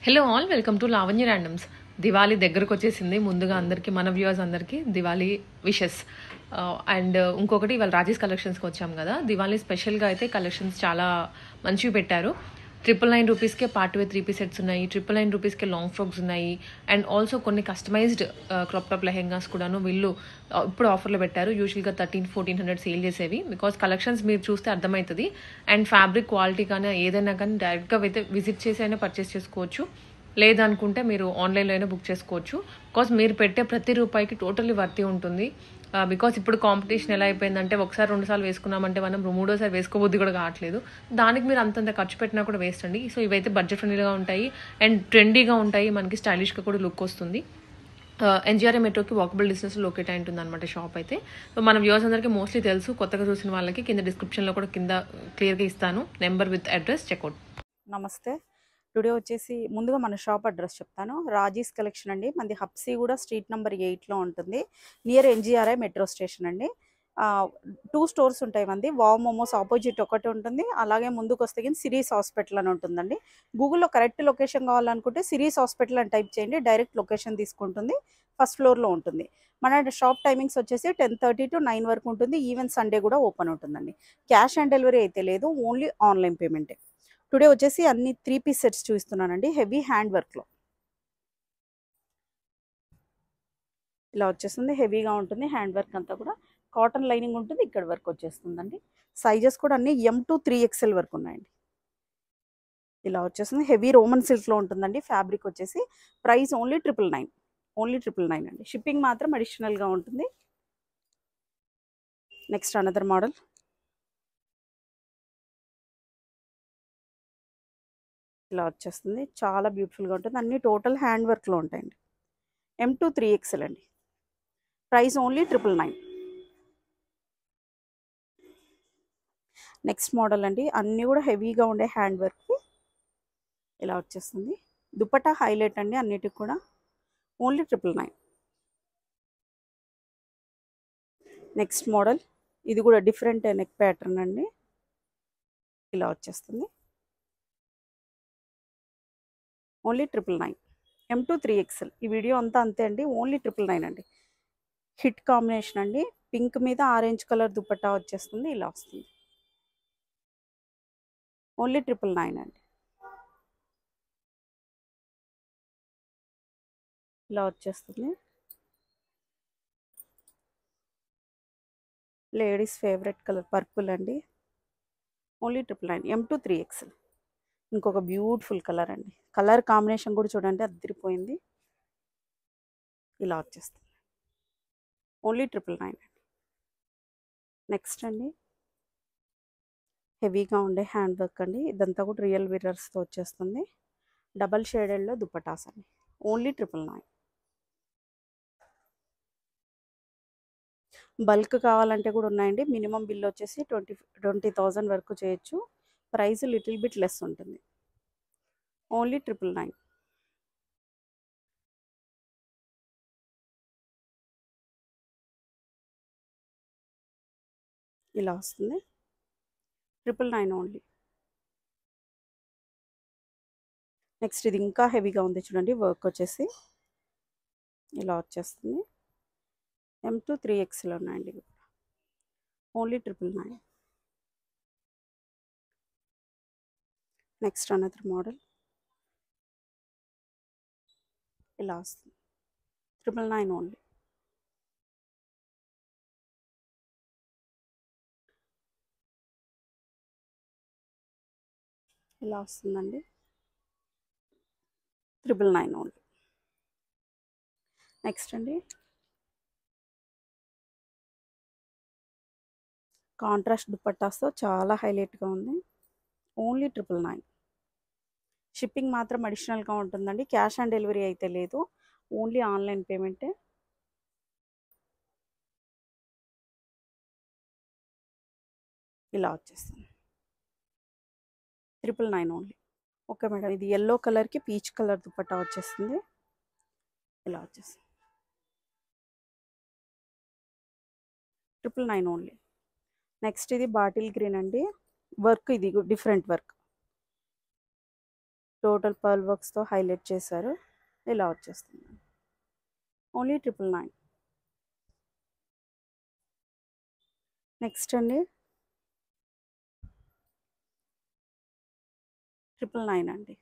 Hello all welcome to Lavanya randoms. Diwali దగ్గరకు వచ్చేసింది. ముందుగా అందరికీ మన వ్యూవర్స్ అందరికీ దివాళీ విషెస్. అండ్ ఇంకొకటి ఇవాళ రాజేష్ కలెక్షన్స్కి వచ్చాం కదా. దివాళీ స్పెషల్గా అయితే కలెక్షన్స్ చాలా మంచివి పెట్టారు. 999 రూపీస్కే పార్ట్ వే 3 పీస్ సెట్స్ ఉన్నాయి. 999 రూపీస్కే లాంగ్ ఫ్రాక్స్ ఉన్నాయి. అండ్ ఆల్సో కొన్ని కస్టమైజ్డ్ క్రాప్ టాప్ లెహెంగాస్ కూడాను వీళ్ళు ఇప్పుడు ఆఫర్లో పెట్టారు. యూజువల్గా 1300-1400 సేల్ చేసేవి. బికాస్ కలెక్షన్స్ మీరు చూస్తే అర్థమవుతుంది. అండ్ ఫ్యాబ్రిక్ క్వాలిటీ కానీ ఏదైనా కానీ డైరెక్ట్గా అయితే విజిట్ చేసి అయినా పర్చేస్ చేసుకోవచ్చు. లేదనుకుంటే మీరు ఆన్లైన్లో అయినా బుక్ చేసుకోవచ్చు. బికాస్ మీరు పెట్టే ప్రతి రూపాయికి టోటల్లీ వర్తి ఉంటుంది. బికాస్ ఇప్పుడు కాంపిటీషన్ ఎలా అయిపోయిందంటే ఒకసారి 2 సార్లు వేసుకున్నామంటే మనం మూడోసారి వేసుకోబుద్ది కూడా కావట్లేదు. దానికి మీరు అంతంత ఖర్చు పెట్టినా కూడా వేస్ట్ అండి. సో ఇవైతే బడ్జెట్ ఫ్రెండ్లీగా ఉంటాయి అండ్ ట్రెండీగా ఉంటాయి. మనకి స్టైలిష్గా కూడా లుక్ వస్తుంది. ఎన్జిఆర్ఏ మెట్రోకి వాకబుల్ డిస్టెన్స్ లొకేట్ అయి ఉంటుంది అనమాట షాప్ అయితే. సో మన వ్యూవర్స్ అందరికీ మోస్ట్లీ తెలుసు. కొత్తగా చూసిన వాళ్ళకి కింద డిస్క్రిప్షన్లో కూడా కింద క్లియర్గా ఇస్తాను నెంబర్ విత్ అడ్రస్. చెక్అవుట్. నమస్తే. టుడే వచ్చేసి ముందుగా మన షాప్ అడ్రస్ చెప్తాను. రాజీస్ కలెక్షన్ అండి. మనది హబ్సీ కూడా స్ట్రీట్ నెంబర్ 8లో ఉంటుంది. నియర్ ఎన్జిఆర్ఐ మెట్రో స్టేషన్ అండి. 2 స్టోర్స్ ఉంటాయి మనది. వావ్ మోమోస్ ఆపోజిట్ ఒకటి ఉంటుంది. అలాగే ముందుకు వస్తే కానీ సిరీస్ హాస్పిటల్ అని ఉంటుందండి. గూగుల్లో కరెక్ట్ లొకేషన్ కావాలనుకుంటే సిరీస్ హాస్పిటల్ అని టైప్ చేయండి. డైరెక్ట్ లొకేషన్ తీసుకుంటుంది. ఫస్ట్ ఫ్లోర్లో ఉంటుంది. మన షాప్ టైమింగ్స్ వచ్చేసి 10:30 to 9 వరకు ఉంటుంది. ఈవెన్ సండే కూడా ఓపెన్ ఉంటుందండి. క్యాష్ ఆన్ డెలివరీ అయితే లేదు, ఓన్లీ ఆన్లైన్ పేమెంటే. టుడే వచ్చేసి అన్ని 3 పీస్ సెట్స్ చూపిస్తున్నానండి. హెవీ హ్యాండ్ వర్క్లో ఇలా వచ్చేస్తుంది. హెవీగా ఉంటుంది. హ్యాండ్ వర్క్ అంతా కూడా కాటన్ లైనింగ్ ఉంటుంది. ఇక్కడ వర్క్ వచ్చేస్తుందండి. సైజెస్ కూడా అన్ని M to 3XL వరకు ఉన్నాయండి. ఇలా వచ్చేస్తుంది. హెవీ రోమన్ సిల్క్లో ఉంటుందండి. ఫ్యాబ్రిక్ వచ్చేసి ప్రైస్ ఓన్లీ 999. ఓన్లీ 999 అండి. షిప్పింగ్ మాత్రం అడిషనల్గా ఉంటుంది. Next another model. ఇలా వచ్చేస్తుంది. చాలా బ్యూటిఫుల్గా ఉంటుంది. అన్ని టోటల్ హ్యాండ్ వర్క్లో ఉంటాయండి. M to 3XL అండి. Price only 999. నెక్స్ట్ మోడల్ అండి. అన్నీ కూడా హెవీగా ఉండే హ్యాండ్ వర్క్ ఇలా వచ్చేస్తుంది. దుపట్టా హైలైట్ అండి అన్నిటికి కూడా. ఓన్లీ 999. Next model. ఇది కూడా డిఫరెంట్ నెక్ ప్యాటర్న్ అండి. ఇలా వచ్చేస్తుంది. ఓన్లీ 999. M to 3XL. ఈ వీడియో అంతా అంతే అండి. ఓన్లీ 999 అండి. హిట్ కాంబినేషన్ అండి. పింక్ మీద ఆరెంజ్ కలర్ దుపట్టా వచ్చేస్తుంది. ఇలా వస్తుంది. ఓన్లీ 999 అండి. ఇలా వచ్చేస్తుంది. లేడీస్ ఫేవరెట్ కలర్ పర్పుల్ అండి. ఓన్లీ 999. M to 3XL. ఇంకొక బ్యూటిఫుల్ కలర్ అండి. కలర్ కాంబినేషన్ కూడా చూడండి అదిరిపోయింది. ఇలా వచ్చేస్తుంది. ఓన్లీ 999 అండి. నెక్స్ట్ అండి. హెవీగా ఉండే హ్యాండ్ వర్క్ అండి. ఇదంతా కూడా రియల్ మిర్రర్స్తో వచ్చేస్తుంది. డబల్ షేడెడ్లో దుపటాస్ అండి. ఓన్లీ 999. బల్క్ కావాలంటే కూడా ఉన్నాయండి. మినిమం బిల్ వచ్చేసి 20,000 వరకు చేయొచ్చు. ప్రైస్ లిటిల్ బిట్ లెస్ ఉంటుంది. ఓన్లీ 999. ఇలా వస్తుంది. 999 ఓన్లీ. నెక్స్ట్ ఇది ఇంకా హెవీగా ఉంది చూడండి. వర్క్ వచ్చేసి ఇలా వచ్చేస్తుంది. M to 3XL ఉన్నాయండి. ఓన్లీ 999. Next another model. ఇలా వస్తుంది. 999 ఓన్లీ. ఇలా వస్తుందండి. 999 ఓన్లీ. నెక్స్ట్ అండి. కాంట్రాస్ట్ దుపట్టాస్తో చాలా హైలైట్గా ఉంది. ఓన్లీ 999. షిప్పింగ్ మాత్రం అడిషనల్గా ఉంటుందండి. క్యాష్ ఆన్ డెలివరీ అయితే లేదు, ఓన్లీ ఆన్లైన్ పేమెంటే. ఇలా వచ్చేస్తుంది. 999 ఓన్లీ. Okay madam. ఇది ఎల్లో కలర్కి పీచ్ కలర్ దుపట్టా వచ్చేస్తుంది. ఇలా వచ్చేస్తుంది. 999 ఓన్లీ. నెక్స్ట్ ఇది బాటిల్ గ్రీన్ అండి. వర్క్ ఇది డిఫరెంట్ వర్క్. టోటల్ పర్ల్ వర్క్స్తో హైలైట్ చేశారు. ఇలా వచ్చేస్తుంది. ఓన్లీ 999. నెక్స్ట్ అండి 999 అండి.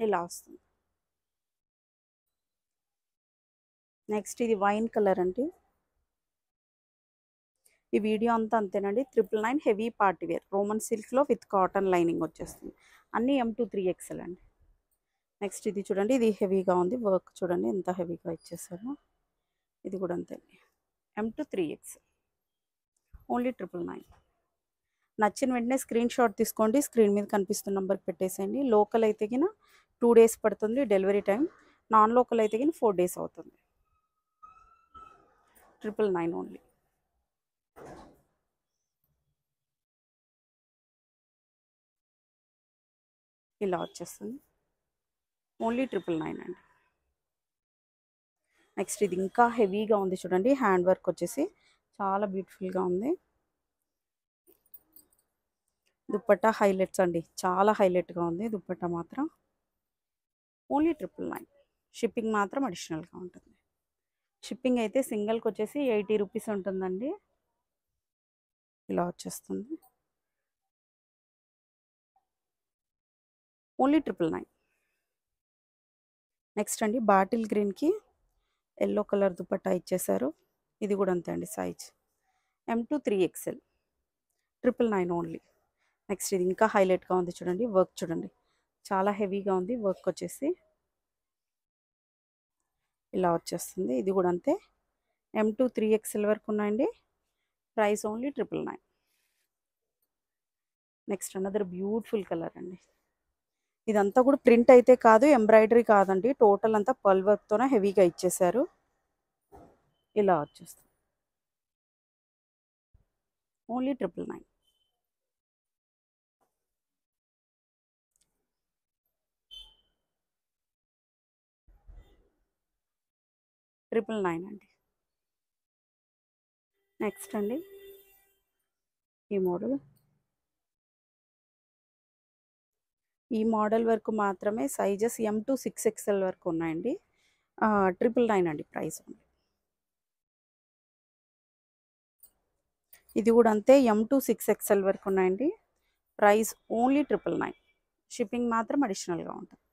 ఇలా వస్తుంది. నెక్స్ట్ ఇది వైన్ కలర్ అండి. ఈ వీడియో అంతా అంతేనండి. 999 హెవీ పార్టీ వేర్ రోమన్ సిల్క్లో విత్ కాటన్ లైనింగ్ వచ్చేస్తుంది. అన్నీ M2 3XL అండి. నెక్స్ట్ ఇది చూడండి, ఇది హెవీగా ఉంది. వర్క్ చూడండి ఎంత హెవీగా ఇచ్చేసారు. ఇది కూడా అంతే M2 3XL ఓన్లీ 999. నచ్చిన వెంటనే స్క్రీన్ షాట్ తీసుకోండి. స్క్రీన్ మీద కనిపిస్తున్న నెంబర్కి పెట్టేసేయండి. లోకల్ అయితే కిన 2 days పడుతుంది డెలివరీ టైం. నాన్ లోకల్ అయితే కిన 4 days అవుతుంది. 999 ఓన్లీ. ఇలా వచ్చేస్తుంది. ఓన్లీ 999 అండి. నెక్స్ట్ ఇది ఇంకా హెవీగా ఉంది చూడండి. హ్యాండ్ వర్క్ వచ్చేసి చాలా బ్యూటిఫుల్గా ఉంది. దుప్పట్టా హైలైట్స్ అండి, చాలా హైలైట్గా ఉంది దుప్పట్టా మాత్రం. ఓన్లీ 999. షిప్పింగ్ మాత్రం అడిషనల్గా ఉంటుంది. షిప్పింగ్ అయితే సింగిల్కి వచ్చేసి 80 రూపీస్ ఉంటుందండి. ఇలా వచ్చేస్తుంది. ఓన్లీ 999. నెక్స్ట్ అండి బాటిల్ గ్రీన్కి ఎల్లో కలర్ దుపట్టా ఇచ్చేసారు. ఇది కూడా అంతే అండి size M2 3XL 999 only. Next ఇది ఇంకా హైలైట్గా ఉంది చూడండి. వర్క్ చూడండి చాలా హెవీగా ఉంది. వర్క్ వచ్చేసి ఇలా వచ్చేస్తుంది. ఇది కూడా అంతే M2 3XL వరకు ఉన్నాయండి. Price only 999. Next another beautiful colour అండి. ఇదంతా కూడా ప్రింట్ అయితే కాదు, ఎంబ్రాయిడరీ కాదండి, టోటల్ అంతా పల్ వర్క్తోనే హెవీగా ఇచ్చేసారు. ఇలా వచ్చేస్తుంది. ఓన్లీ 999. అండి. నెక్స్ట్ అండి ఈ మోడల్ వరకు మాత్రమే సైజెస్ M2 6XL వరకు ఉన్నాయండి. 999 అండి ప్రైస్. ఇది కూడా అంతే M2 6XL వరకు ఉన్నాయండి. Price only 999. షిప్పింగ్ మాత్రం అడిషనల్గా ఉంటుంది.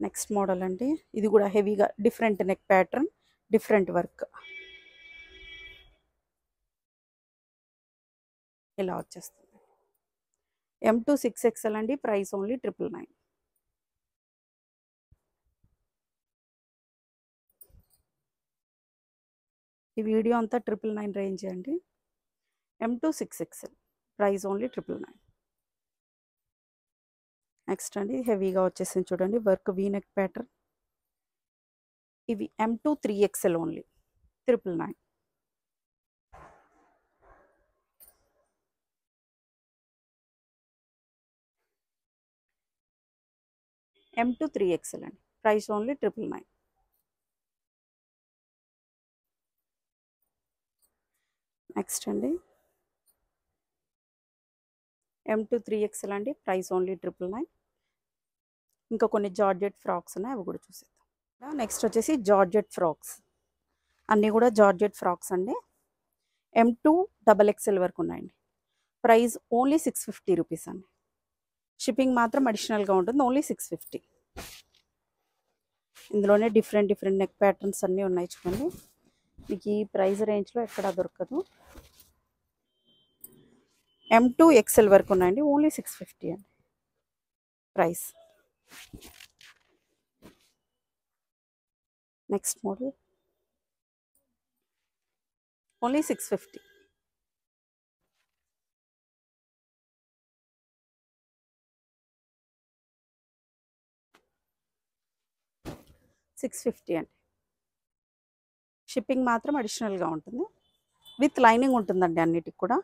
నెక్స్ట్ మోడల్ అండి. ఇది కూడా హెవీగా different neck pattern, different work. ఇలా వచ్చేస్తుంది. M2 6XL అండి. Price only 999. ఈ వీడియో అంతా 999 రేంజ్ అండి. M2 6XL price only 999. Next అండి హెవీగా వచ్చేసింది చూడండి. Work V neck pattern. ఇవి M2 3XL only 999. M2 3XL అండి. Price only 999. నెక్స్ట్ అండి M2 3XL అండి. Price only 999. ఇంకా కొన్ని జార్జెట్ ఫ్రాక్స్ ఉన్నాయి, అవి కూడా చూసేద్దాం. నెక్స్ట్ వచ్చేసి జార్జెట్ ఫ్రాక్స్. అన్నీ కూడా జార్జెట్ ఫ్రాక్స్ అండి. M2 XXL వరకు ఉన్నాయండి. ప్రైస్ ఓన్లీ 650 రూపీస్ అండి. షిప్పింగ్ మాత్రం అడిషనల్గా ఉంటుంది. ఓన్లీ 650. ఇందులోనే డిఫరెంట్ నెక్ ప్యాటర్న్స్ అన్నీ ఉన్నాయి చూడండి. మీకు ఈ ప్రైస్ రేంజ్లో ఎక్కడా దొరకదు. M2 XL వరకు ఉన్నాయండి. ఓన్లీ 650 అండి ప్రైస్. Next model only 650. అండి. షిప్పింగ్ మాత్రం అడిషనల్గా ఉంటుంది. విత్ లైనింగ్ ఉంటుందండి అన్నిటికి కూడా.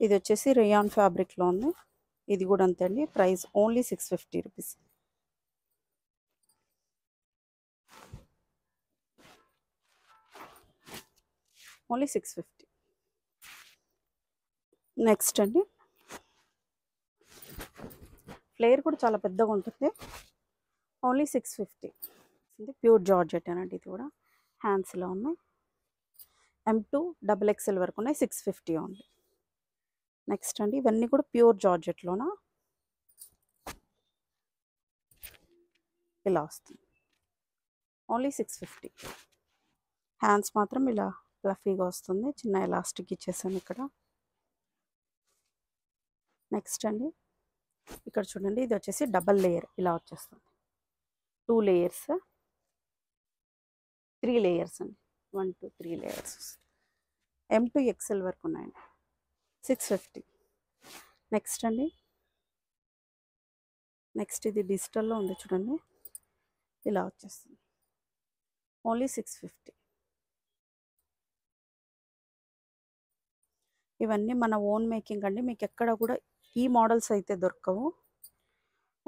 ఇది వచ్చేసి రేయాన్ ఫ్యాబ్రిక్లో ఉంది. ఇది కూడా అంతే అండి. Price only 650 rupees. Only 650. Next అండి ఫ్లేర్ కూడా చాలా పెద్దగా ఉంటుంది, ఓన్లీ 650. ఇది ప్యూర్ జార్జెట్ అనండి, ఇది కూడా హ్యాండ్స్లో ఉన్నాయి. M2 XXL వరకు ఉన్నాయి, 650 ఓన్లీ. నెక్స్ట్ అండి ఇవన్నీ కూడా ప్యూర్ జార్జెట్లోనా ఇలా వస్తుంది, ఓన్లీ 650. హ్యాండ్స్ మాత్రం ఇలా ఫ్లఫీగా వస్తుంది, చిన్న ఎలాస్టిక్ ఇచ్చేసాను ఇక్కడ. నెక్స్ట్ అండి ఇక్కడ చూడండి, ఇది వచ్చేసి డబల్ లేయర్ ఇలా వచ్చేస్తుంది, 2 లేయర్స్ 3 లేయర్స్ అండి, 1 2 3 లేయర్స్. M2 XL వరకు ఉన్నాయండి, 650. నెక్స్ట్ అండి నెక్స్ట్ ఇది డిజిటల్లో ఉంది చూడండి, ఇలా వచ్చేస్తుంది, ఓన్లీ 650. ఇవన్నీ మన ఓన్ మేకింగ్ అండి, మీకు ఎక్కడ కూడా ఈ మోడల్స్ అయితే దొరకవు,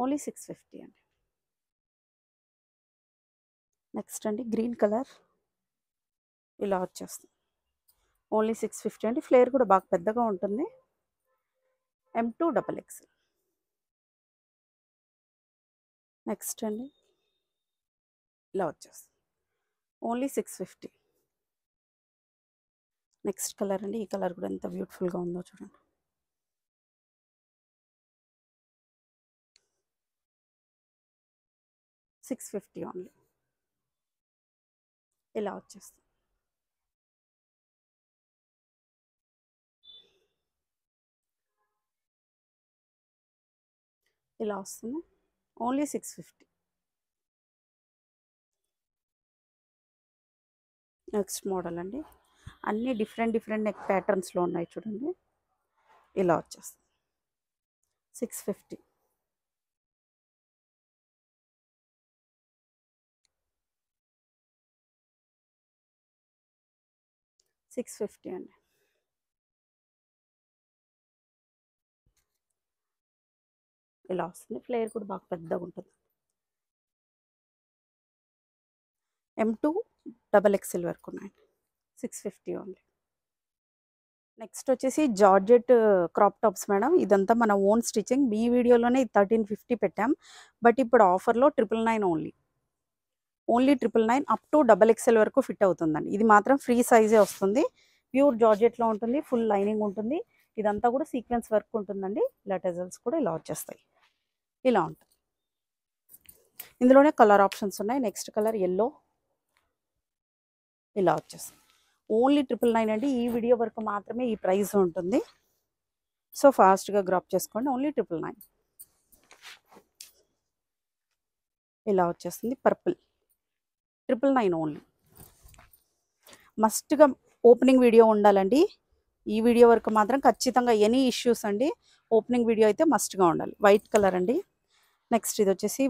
ఓన్లీ 650 అండి. నెక్స్ట్ అండి గ్రీన్ కలర్ ఇలా వచ్చేస్తుంది, ఓన్లీ 650 అండి. ఫ్లేర్ కూడా బాగా పెద్దగా ఉంటుంది, M2 XXL. నెక్స్ట్ అండి ఇలా వచ్చేస్తుంది, ఓన్లీ 650. నెక్స్ట్ కలర్ అండి, ఈ కలర్ కూడా ఎంత బ్యూటిఫుల్గా ఉందో చూడండి, $650 ఓన్లీ, ఇలా వచ్చేస్తుంది. ఇలా వస్తుంది, ఓన్లీ 650. నెక్స్ట్ మోడల్ అండి, అన్నీ డిఫరెంట్ నెక్ ప్యాటర్న్స్లో ఉన్నాయి చూడండి, ఇలా వచ్చేస్తుంది, 650. $650 అండి. ఇలా వస్తుంది, ఫ్లేర్ కూడా బాగా పెద్దగా ఉంటుంది, M2 XXL వరకు ఉన్నాయండి, 650 ఓన్లీ. నెక్స్ట్ వచ్చేసి జార్జెట్ క్రాప్ టాప్స్ మేడం, ఇదంతా మన ఓన్ స్టిచ్చింగ్. మీ వీడియోలోనే 1350 పెట్టాం, బట్ ఇప్పుడు ఆఫర్లో 999 only, only 999 up to XXL వరకు ఫిట్ అవుతుందండి. ఇది మాత్రం ఫ్రీ సైజే వస్తుంది, ప్యూర్ జార్జెట్లో ఉంటుంది, ఫుల్ లైనింగ్ ఉంటుంది. ఇదంతా కూడా సీక్వెన్స్ వర్క్ ఉంటుందండి, ఇలా టెజల్స్ కూడా ఇలా వచ్చేస్తాయి, ఇలా ఉంటుంది. ఇందులోనే కలర్ ఆప్షన్స్ ఉన్నాయి. నెక్స్ట్ కలర్ ఎల్లో, ఇలా వచ్చేస్తుంది, ఓన్లీ 999 అండి. ఈ వీడియో వరకు మాత్రమే ఈ ప్రైస్ ఉంటుంది, సో ఫాస్ట్గా గ్రాప్ చేసుకోండి, ఓన్లీ 999. ఇలా వచ్చేస్తుంది పర్పుల్, 999 ఓన్లీ. మస్ట్గా ఓపెనింగ్ వీడియో ఉండాలండి, ఈ వీడియో వరకు మాత్రం ఖచ్చితంగా ఎనీ ఇష్యూస్ అండి, ఓపెనింగ్ వీడియో అయితే మస్ట్గా ఉండాలి. వైట్ కలర్ అండి. నెక్స్ట్ ఇది వచ్చేసి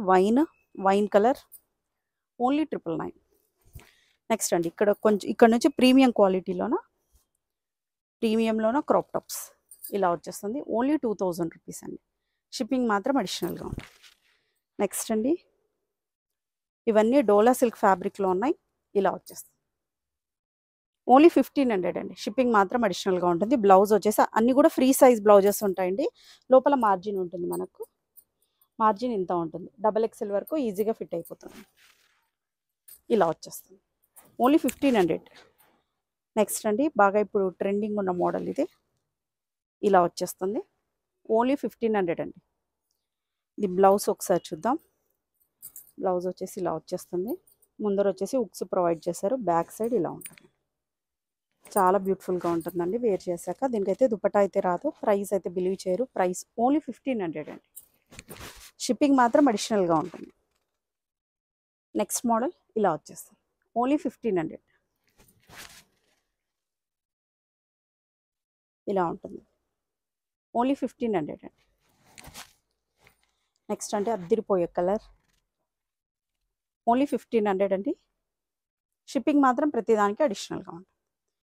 వైన్ కలర్, ఓన్లీ 999. నెక్స్ట్ అండి ఇక్కడ నుంచి ప్రీమియంలోన క్రాప్ టాప్స్ ఇలా వచ్చేస్తుంది, ఓన్లీ 2000 రూపీస్ అండి. షిప్పింగ్ మాత్రం అడిషనల్గా ఉంటుంది. నెక్స్ట్ అండి ఇవన్నీ డోలా సిల్క్ ఫ్యాబ్రిక్లో ఉన్నాయి, ఇలా వచ్చేస్తుంది, ఓన్లీ 1500 అండి. షిప్పింగ్ మాత్రం అడిషనల్గా ఉంటుంది. బ్లౌజ్ వచ్చేసి అన్నీ కూడా ఫ్రీ సైజ్ బ్లౌజెస్ ఉంటాయండి, లోపల మార్జిన్ ఉంటుంది, మనకు మార్జిన్ ఇంత ఉంటుంది, XXL వరకు ఈజీగా ఫిట్ అయిపోతుంది, ఇలా వచ్చేస్తుంది, ఓన్లీ 1500. నెక్స్ట్ అండి బాగా ఇప్పుడు ట్రెండింగ్ ఉన్న మోడల్ ఇది, ఇలా వచ్చేస్తుంది, ఓన్లీ 1500 అండి. ఇది బ్లౌజ్ ఒకసారి చూద్దాం. బ్లౌజ్ వచ్చేసి ఇలా వచ్చేస్తుంది, ముందర వచ్చేసి ఉక్స్ ప్రొవైడ్ చేశారు, బ్యాక్ సైడ్ ఇలా ఉంటుంది, చాలా బ్యూటిఫుల్గా ఉంటుందండి వేర్ చేశాక. దీనికైతే దుపట్టా అయితే రాదు, ప్రైస్ అయితే బిలీవ్ చేయరు, ప్రైస్ ఓన్లీ 1500 అండి. షిప్పింగ్ మాత్రం అడిషనల్గా ఉంటుంది. నెక్స్ట్ మోడల్ ఇలా వచ్చేస్తుంది, ఓన్లీ 1500, ఇలా ఉంటుంది, ఓన్లీ 1500 అండి. నెక్స్ట్ అంటే అద్దిరిపోయే కలర్, ఓన్లీ 1500 అండి. షిప్పింగ్ మాత్రం ప్రతిదానికి అడిషనల్గా ఉంటుంది.